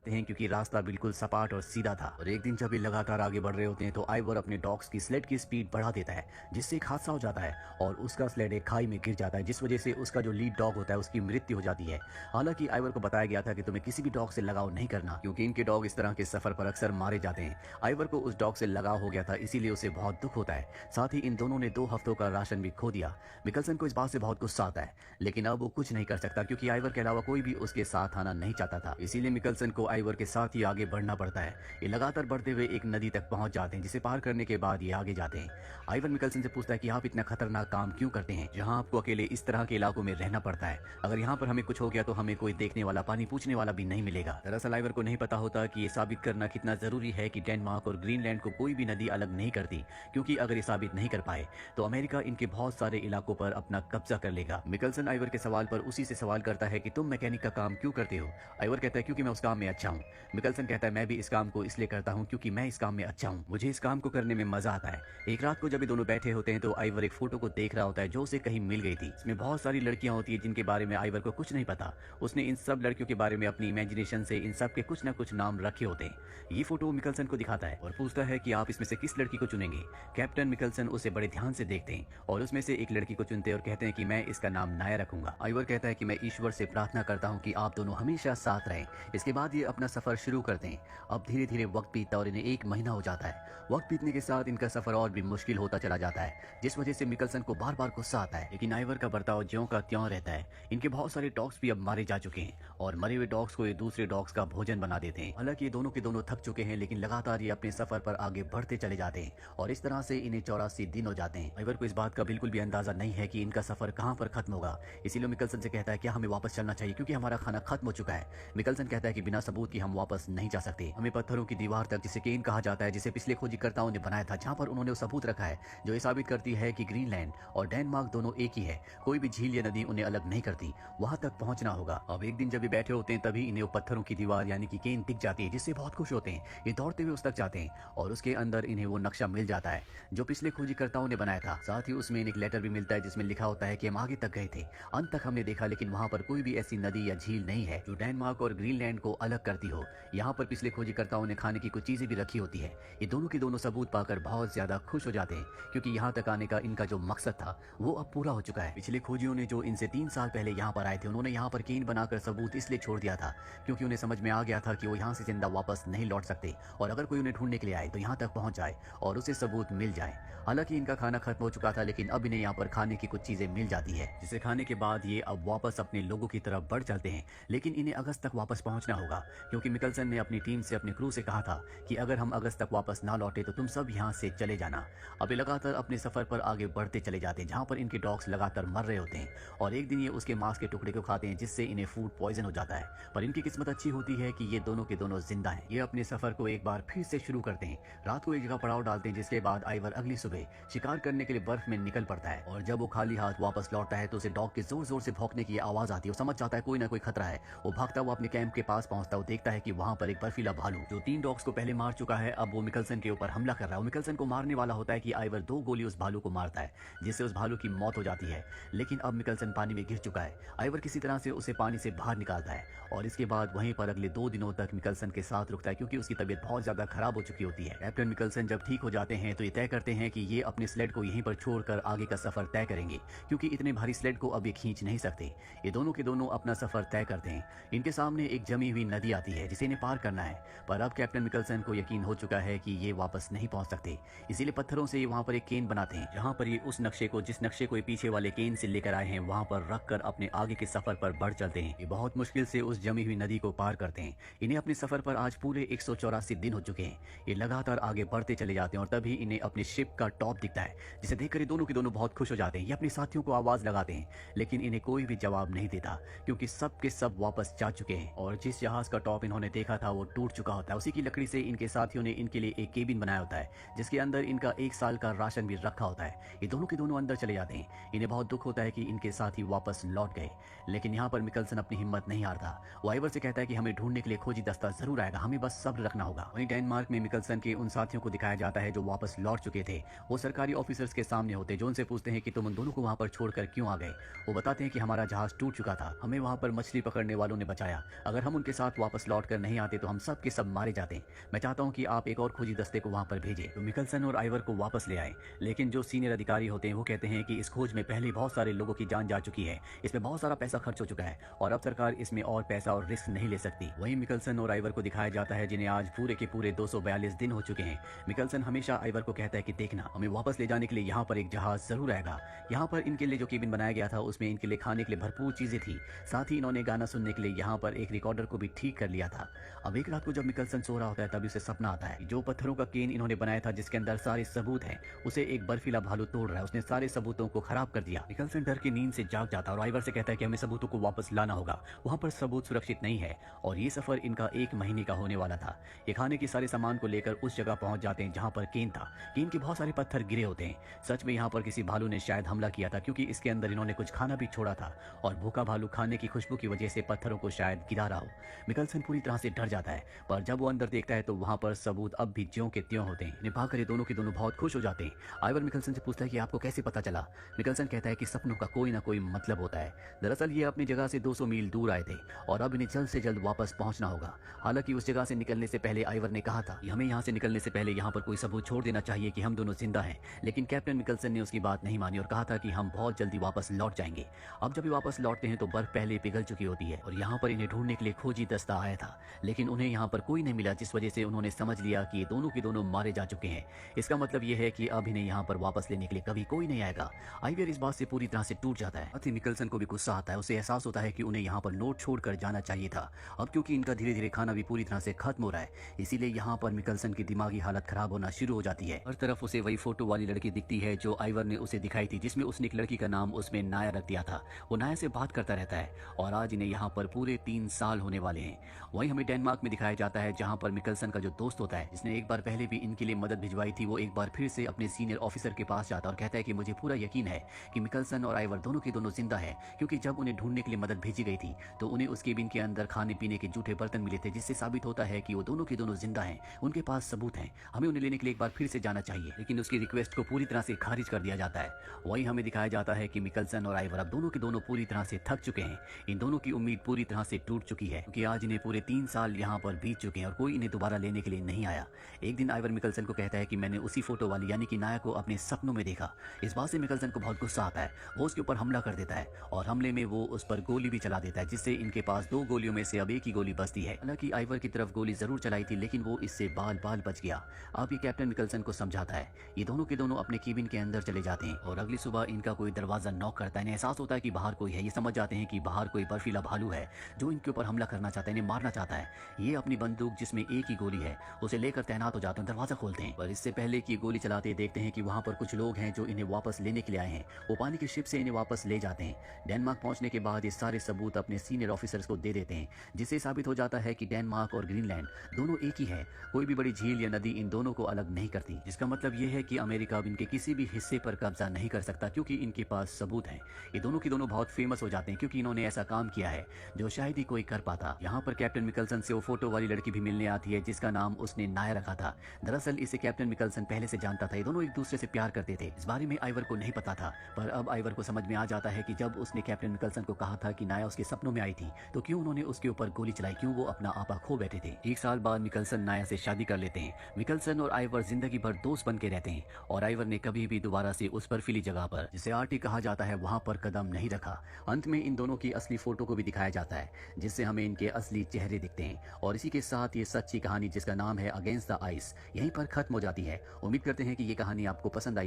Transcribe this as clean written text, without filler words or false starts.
सकते हैं क्योंकि रास्ता बिल्कुल सपाट और सीधा था। और एक दिन जब ये लगातार आगे बढ़ रहे होते हैं तो आइवर अपने डॉग्स की स्लेड की स्पीड बढ़ा देता है, जिससे एक हादसा हो जाता है और उसका स्लेड एक खाई में गिर जाता है, जिस वजह से उसका जो लीड डॉग होता है उसकी मृत्यु हो जाती है। हालांकि आइवर को बताया गया था कि तुम्हें किसी भी डॉग से लगाव नहीं करना, क्योंकि इनके डॉग इस तरह के सफर पर अक्सर मारे जाते हैं। आइवर को उस डॉग से लगाव हो गया था, इसीलिए उसे बहुत दुख होता है। साथ ही इन दोनों ने 2 हफ्तों का राशन भी खो दिया। मिकलसन को इस बात से बहुत गुस्सा आता है, लेकिन अब वो कुछ नहीं कर सकता क्योंकि आइवर के अलावा कोई भी उसके साथ आना नहीं चाहता था। इसीलिए मिकलसन को आइवर के साथ ही आगे बढ़ना पड़ता है। ये लगातार बढ़ते हुए एक नदी तक पहुंच जाते हैं, जिसे पार करने के बाद ये आगे जाते हैं। आइवर मिकलसन से पूछता है कि आप इतना खतरनाक काम क्यों करते हैं, जहां आपको अकेले इस तरह के इलाकों में रहना पड़ता है। अगर यहाँ पर हमें कुछ हो गया तो हमें कोई देखने वाला, पानी पूछने वाला भी नहीं मिलेगा। दरअसल आइवर को नहीं पता होता कि ये साबित करना कितना जरूरी है कि डेनमार्क और ग्रीनलैंड को कोई भी नदी अलग नहीं करती, क्योंकि अगर ये साबित नहीं कर पाए तो अमेरिका इनके बहुत सारे इलाकों पर अपना कब्जा कर लेगा। मिकलसन आइवर के सवाल पर उसी से सवाल करता है कि तुम मैकेनिक का काम क्यों करते हो। आइवर कहता है क्योंकि मैं उस काम में अच्छा हूँ। मिकलसन कहता है मैं भी इस काम को इसलिए करता हूँ क्योंकि मैं इस काम में अच्छा हूँ, मुझे इस काम को करने में मजा आता है। एक रात को जब ये दोनों बैठे होते हैं तो आइवर एक फोटो को देख रहा होता है जो उसे कहीं मिल गई थी। इसमें बहुत सारी लड़कियां होती है जिनके बारे में आइवर को कुछ नहीं पता। उसने इन सब लड़कियों के बारे में अपनी इमेजिनेशन से इन सब के कुछ न कुछ नाम रखे होते हैं। ये फोटो मिकलसन को दिखाता है और पूछता है कि आप इसमें से किस लड़की को चुनेंगे। कैप्टन मिकलसन उसे बड़े ध्यान से देखते हैं और उसमें से एक लड़की को चुनते हैं और कहते हैं कि मैं इसका नाम नाया रखूंगा। आइवर कहता है कि मैं ईश्वर से प्रार्थना करता हूँ कि आप दोनों हमेशा साथ रहें। इसके बाद ये अपना सफर शुरू करते हैं। अब धीरे धीरे वक्त बीतता और इन्हें 1 महीना हो जाता है। वक्त बीतने के साथ इनका सफर और भी मुश्किल होता चला जाता है, जिस वजह से मिकलसन को बार बार गुस्सा आता है। लेकिन आइवर का बर्ताव ज्यों का त्यों रहता है। इनके बहुत सारे डॉग्स भी अब मारे जा चुके हैं और मरे हुए डॉग्स को ये दूसरे डॉग्स का भोजन बना देते हैं। हालांकि ये दोनों के दोनों थक चुके हैं, लेकिन लगातार ये अपने सफर पर आगे बढ़ते चले जाते हैं और इस तरह से इन्हें 84 दिन हो जाते हैं। आइवर को इस बात का बिल्कुल भी अंदाजा नहीं है कि इनका सफर कहां पर खत्म होगा। इसीलिए मिकलसन से कहता है क्या हमें वापस चलना चाहिए क्योंकि हमारा खाना खत्म हो चुका है। मिकलसन कहता है कि बिना सबूत की हम वापस नहीं जा सकते। हमें पत्थरों की दीवार तक, जिसे केन कहा जाता है, जिसे पिछले खोजकर्ताओं ने बनाया था, जहां पर उन्होंने सबूत रखा है जो ये साबित करती है कि ग्रीनलैंड और डेनमार्क दोनों एक ही है। कोई भी झील या नदी उन्हें अलग नहीं करती। वहां तक पहुंचना होगा। अब एक दिन जब ये बैठे होते हैं तभी इन्हें वो पत्थरों की दीवार यानी कि केन दिख जाती है, जिससे बहुत खुश होते हैं। ये दौड़ते हुए उस तक जाते हैं और उसके अंदर इन्हें वो नक्शा मिल जाता है जो पिछले खोजकर्ताओं ने बनाया था। साथ ही उसमें एक लेटर भी मिलता है जिसमें लिखा होता है कि हम आगे तक गए थे, अंत तक हमने देखा, लेकिन वहां पर कोई भी ऐसी नदी या झील नहीं है जो डेनमार्क और ग्रीनलैंड को अलग करती हो। यहाँ पर पिछले खोजकर्ताओं ने खाने की कुछ चीजें भी रखी होती है। ये दोनों के दोनों सबूत पाकर बहुत ज्यादा खुश हो जाते हैं क्योंकि यहाँ तक आने का इनका जो मकसद था वो अब पूरा हो चुका है। पिछले खोजियों ने जो इनसे 3 साल पहले यहाँ पर आए थे, उन्होंने यहाँ पर केन बनाकर सबूत इसलिए छोड़ दिया था क्योंकि उन्हें समझ में आ गया था कि वो यहाँ से जिंदा वापस नहीं लौट सकते और अगर कोई उन्हें ढूंढने के लिए आए तो यहाँ तक पहुंच जाए और उसे सबूत मिल जाए। हालांकि इनका खाना खत्म हो चुका था, लेकिन अब इन्हें यहाँ पर खाने की कुछ चीजें मिल जाती है, जिसे खाने के बाद ये अब वापस अपने लोगों की तरफ बढ़ चलते हैं। लेकिन इन्हें अगस्त तक वापस पहुंचना होगा क्योंकि मिकलसन ने अपनी टीम से, अपने क्रू से कहा था कि अगर हम अगस्त तक वापस ना लौटे तो तुम सब यहाँ से चले जाना। अब ये लगातार अपने सफर पर आगे बढ़ते चले जाते हैं, जहाँ पर इनके डॉग्स लगातार मर रहे होते हैं और एक दिन ये उसके मांस के टुकड़े को खाते हैं, जिससे इन्हें फूड पॉइजन हो जाता है। पर इनकी किस्मत अच्छी होती है कि ये दोनों के दोनों जिंदा हैं। ये अपने सफर को एक बार फिर से शुरू करते हैं। रात को एक जगह पड़ाव डालते हैं, जिसके बाद आइवर अगली सुबह शिकार करने के लिए बर्फ में निकल पड़ता है और जब वो खाली हाथ वापस लौटता है तो उसे डॉग के जोर जोर से भौंकने की आवाज आती है। वो समझ जाता है कोई ना कोई खतरा है। वो भागता हुआ अपने कैंप के पास पहुंचता है। वो देखता है कि वहां पर एक बर्फीला भालू जो 3 डॉग्स को पहले मार चुका है, अब वो मिकलसन के ऊपर हमला कर रहा है। मिकलसन को मारने वाला होता है कि आइवर 2 गोली उस भालू को मारता है, जिससे उस भालू की मौत हो जाती है। लेकिन अब मिकलसन पानी में गिर चुका है। आइवर किसी तरह से उसे पानी से बाहर निकालता है और इसके बाद वहीं पर अगले 2 दिनों तक मिकलसन के साथ रुकता है क्योंकि उसकी तबीयत बहुत ज्यादा खराब हो चुकी होती है। कैप्टन मिकलसन जब ठीक हो जाते हैं तो ये तय करते हैं कि ये अपने स्लेड को यहीं पर छोड़कर आगे का सफर तय करेंगे क्योंकि इतने भारी स्लेड को अब ये खींच नहीं सकते। ये दोनों के दोनों अपना सफर तय करते हैं। इनके सामने एक जमी हुई नदी आती है जिसे इन्हें पार करना है, पर अब कैप्टन मिकलसन को यकीन हो चुका है कि ये वापस नहीं पहुंच सकते। इसीलिए पत्थरों से ये वहां पर एक केन बनाते हैं, जहां पर ये उस नक्शे को, जिस नक्शे को ये पीछे वाले केन से लेकर आए हैं, वहां पर रखकर अपने आगे के सफर पर बढ़ चलते हैं। ये बहुत मुश्किल से उस जमी हुई नदी को पार करते हैं। इन्हें अपने सफर पर आज पूरे 184 दिन हो चुके हैं। ये लगातार आगे बढ़ते चले जाते हैं और तभी इन्हें अपने शिप का टॉप दिखता है, जिसे देखकर ये दोनों के दोनों बहुत खुश हो जाते हैं। ये अपने साथियों को आवाज लगाते हैं, लेकिन इन्हें कोई भी जवाब नहीं देता क्योंकि सब के सब वापस जा चुके हैं और जिस जहाज का टॉप इन्होंने देखा था वो टूट चुका होता है। उसी की लकड़ी से इनके साथियों ने इनके लिए एक केबिन बनाया होता है, जिसके अंदर इनका 1 साल का राशन भी रखा होता है। ये दोनों के दोनों अंदर चले जाते हैं। इन्हें बहुत दुख होता है कि इनके साथी वापस लौट गए, लेकिन यहाँ पर मिकलसन अपनी हिम्मत नहीं हारता। वो आइवर से कहता है कि हमें ढूंढने के लिए खोजी दस्ता जरूर आएगा, हमें बस सब्र रखना होगा। वहीं डेनमार्क में मिकलसन के उन साथियों को दिखाया जाता है जो वापस लौट चुके थे। वो सरकारी ऑफिसर्स के सामने होते जो उनसे पूछते हैं कि तुम उन दोनों को वहां पर छोड़कर क्यों आ गए। वो बताते हैं कि हमारा जहाज टूट चुका था, हमें वहां पर मछली पकड़ने वालों ने बचाया, अगर हम उनके साथ वापस वापस लौट कर नहीं आते तो हम सब के सब मारे जाते। मैं चाहता हूँ कि आप एक और खोजी दस्ते को वहाँ पर भेजें तो मिकलसन और आइवर को वापस ले आए। लेकिन जो सीनियर अधिकारी होते हैं वो कहते हैं कि इस खोज में पहले बहुत सारे लोगों की जान जा चुकी है, इसमें बहुत सारा पैसा खर्च हो चुका है और अब सरकार इसमें और पैसा और रिस्क नहीं ले सकती। वहीं मिकलसन और आइवर को दिखाया जाता है जिन्हें आज पूरे के पूरे 242 दिन हो चुके हैं। मिकलसन हमेशा आइवर को कहता है कि देखना, हमें वापस ले जाने के लिए यहाँ पर एक जहाज जरूर आएगा। यहाँ पर इनके लिए जो केबिन बनाया गया था उसमें इनके लिए खाने के लिए भरपूर चीजें थी। साथ ही इन्होंने गाना सुनने के लिए यहाँ पर एक रिकॉर्डर को भी ठीक कर लिया था। अब एक रात को जब मिकलसन सो रहा होता है तभी उसे सपना आता है। जो पत्थरों का केन इन्होंने बनाया था जिसके अंदर सारे सबूत हैं, उसे एक बर्फीला भालू तोड़ रहा है। उसने सारे सबूतों को खराब कर दिया। मिकलसन डर की नींद से जाग जाता है और आइवर से कहता है कि हमें सबूतों को वापस लाना होगा, वहां पर सबूत सुरक्षित नहीं है। और ये सफर इनका 1 महीने का होने वाला था। ये खाने के सारे सामान को लेकर उस जगह पहुंच जाते हैं जहां पर केन था। केन के बहुत सारे पत्थर गिरे होते हैं। सच में यहाँ पर किसी भालू ने शायद हमला किया था क्योंकि इसके अंदर इन्होंने कुछ खाना भी छोड़ा था और भूखा भालू खाने की खुशबू की वजह से पत्थरों को शायद गिरा रहा हो। मिकलसन पूरी तरह से डर जाता है, पर जब वो अंदर देखता है तो वहां पर सबूत अब भी ज्यों के त्यों होते हैं। निभा कर ये दोनों के दोनों बहुत खुश हो जाते हैं। आइवर मिकलसन से पूछता है कि आपको कैसे पता चला। मिकलसन कहता है कि सपनों का कोई ना कोई मतलब होता है। दरअसल ये अपनी जगह से 200 मील दूर आए थे और अब इन्हें जल्द से जल्द वापस पहुंचना होगा। हालांकि उस जगह से निकलने से पहले आइवर ने कहा था कि हमें यहाँ से निकलने से पहले यहाँ पर कोई सबूत छोड़ देना चाहिए कि हम दोनों जिंदा हैं। लेकिन कैप्टन मिकलसन ने उसकी बात नहीं मानी और कहा था कि हम बहुत जल्दी वापस लौट जाएंगे। अब जब ये वापस लौटते हैं तो बर्फ पहले पिघल चुकी होती है और यहाँ पर इन्हें ढूंढने के लिए खोजी दस्ता आया था, लेकिन उन्हें यहाँ पर कोई नहीं मिला, जिस वजह से उन्होंने समझ लिया कि ये दोनों के दोनों मारे जा चुके हैं। इसका मतलब ये है कि अब इन्हें यहाँ पर वापस लेने के लिए कभी कोई नहीं आएगा। आइवर इस बात से पूरी तरह से टूट जाता है। अति मिकलसन को भी गुस्सा आता है। उसे एहसास होता है कि उन्हें यहाँ पर नोट छोड़कर जाना चाहिए था। अब क्योंकि इनका धीरे धीरे खाना भी पूरी तरह से खत्म हो रहा है, इसीलिए यहाँ पर मिकलसन की दिमागी हालत खराब होना शुरू हो जाती है। हर तरफ उसे वही फोटो वाली लड़की दिखती है जो आइवर ने उसे दिखाई थी, जिसमें उसने एक लड़की का नाम उसमें नाया रख दिया था। वो नाया से बात करता रहता है और आज इन्हें यहाँ पर पूरे 3 साल होने वाले हैं। वहीं हमें डेनमार्क में दिखाया जाता है जहाँ पर मिकलसन का जो दोस्त होता है, जिसने एक बार पहले भी इनके लिए मदद भिजवाई थी, वो एक बार फिर से अपने सीनियर ऑफिसर के पास जाता और कहता है कि मुझे पूरा यकीन है कि मिकलसन और आइवर दोनों के दोनों जिंदा है, क्योंकि जब उन्हें ढूंढने के लिए मदद भेजी गई थी तो उन्हें उस केबिन के अंदर खाने पीने के जूठे बर्तन मिले थे, जिससे साबित होता है कि वो दोनों के दोनों जिंदा हैं। उनके पास सबूत हैं, हमें उन्हें लेने के लिए एक बार फिर से जाना चाहिए। लेकिन उसकी रिक्वेस्ट को पूरी तरह से खारिज कर दिया जाता है। वही हमें दिखाया जाता है कि मिकलसन और आइवर अब दोनों के दोनों पूरी तरह से थक चुके हैं। इन दोनों की उम्मीद पूरी तरह से टूट चुकी है, क्योंकि आज इन्हें पूरे 3 साल यहाँ पर बीत चुके हैं और कोई इन्हें दोबारा लेने के लिए नहीं आया। एक दिन आइवर मिकलसन को कहता है कि मैंने उसी फोटो वाली यानी कि नाया को अपने सपनों में देखा। इस बात से मिकलसन को बहुत गुस्सा आता है। वो उसके ऊपर हमला कर देता है और हमले में वो उस पर गोली भी चला देता है, जिससे इनके पास 2 गोलियों में से अब एक ही गोली बचती है। हालांकि आइवर की तरफ गोली जरूर चलाई थी, लेकिन वो इससे बाल बाल बच गया। अब ये कैप्टन मिकलसन को समझाता है। ये दोनों के दोनों अपने केबिन के अंदर चले जाते हैं और अगली सुबह इनका कोई दरवाजा नॉक करता है। इन्हें एहसास होता है कि बाहर कोई है। ये समझ जाते हैं कि बाहर कोई बर्फीला भालू है जो इनके ऊपर हमला करना चाहता है, इन्हें मारना चाहता है। ये अपनी बंदूक जिसमें एक ही गोली है उसे लेकर तैनात हो जाते हैं, दरवाजा खोलते हैं। पर इससे पहले कि गोली चलाते देखते हैं कि वहां पर कुछ लोग हैं जो इन्हें वापस लेने के लिए आए हैं। वो पानी की शिप से इन्हें वापस ले जाते हैं। डेनमार्क पहुंचने के बाद ये सारे सबूत अपने सीनियर ऑफिसर्स को दे देते हैं, जिससे साबित हो जाता है कि डेनमार्क और ग्रीनलैंड दोनों एक ही है। कोई भी बड़ी झील या नदी इन दोनों को अलग नहीं करती, जिसका मतलब ये है कि अमेरिका अब इनके किसी भी हिस्से पर कब्जा नहीं कर सकता, क्योंकि इनके पास सबूत है। ये दोनों के दोनों बहुत फेमस हो जाते हैं क्योंकि इन्होंने ऐसा काम किया है जो शायद ही कोई कर पाता। यहाँ पर कैप्टन मिकलसन से वो फोटो वाली लड़की भी मिलने आती है जिसका नाम उसने नाया रखा था। दरअसल इसे कैप्टन मिकलसन पहले से जानता था। ये दोनों एक दूसरे से प्यार करते थे। इस बारे में आइवर को नहीं पता था, पर अब आइवर को समझ में आ जाता है कि जब उसने कैप्टन मिकलसन को कहा था कि नाया उसके सपनों में आई थी तो क्यों उन्होंने उसके ऊपर गोली चलाई, क्यों वो अपना आपा खो बैठे थे। 1 साल बाद मिकलसन नाया से शादी कर लेते हैं। मिकलसन और आइवर जिंदगी भर दोस्त बन के रहते हैं और आइवर ने कभी भी दोबारा से उस बर्फीली जगह पर, जिसे आर्टिक कहा जाता है, वहां पर कदम नहीं रखा। अंत में इन दोनों की असली फोटो को भी दिखाया जाता है, जिससे हमें इनके असली चेहरे दिखते हैं। और इसी के साथ ये सच्ची कहानी जिसका नाम है अगेंस्ट द आइस यहीं पर खत्म हो जाती है। उम्मीद करते हैं कि ये कहानी आपको पसंद आई।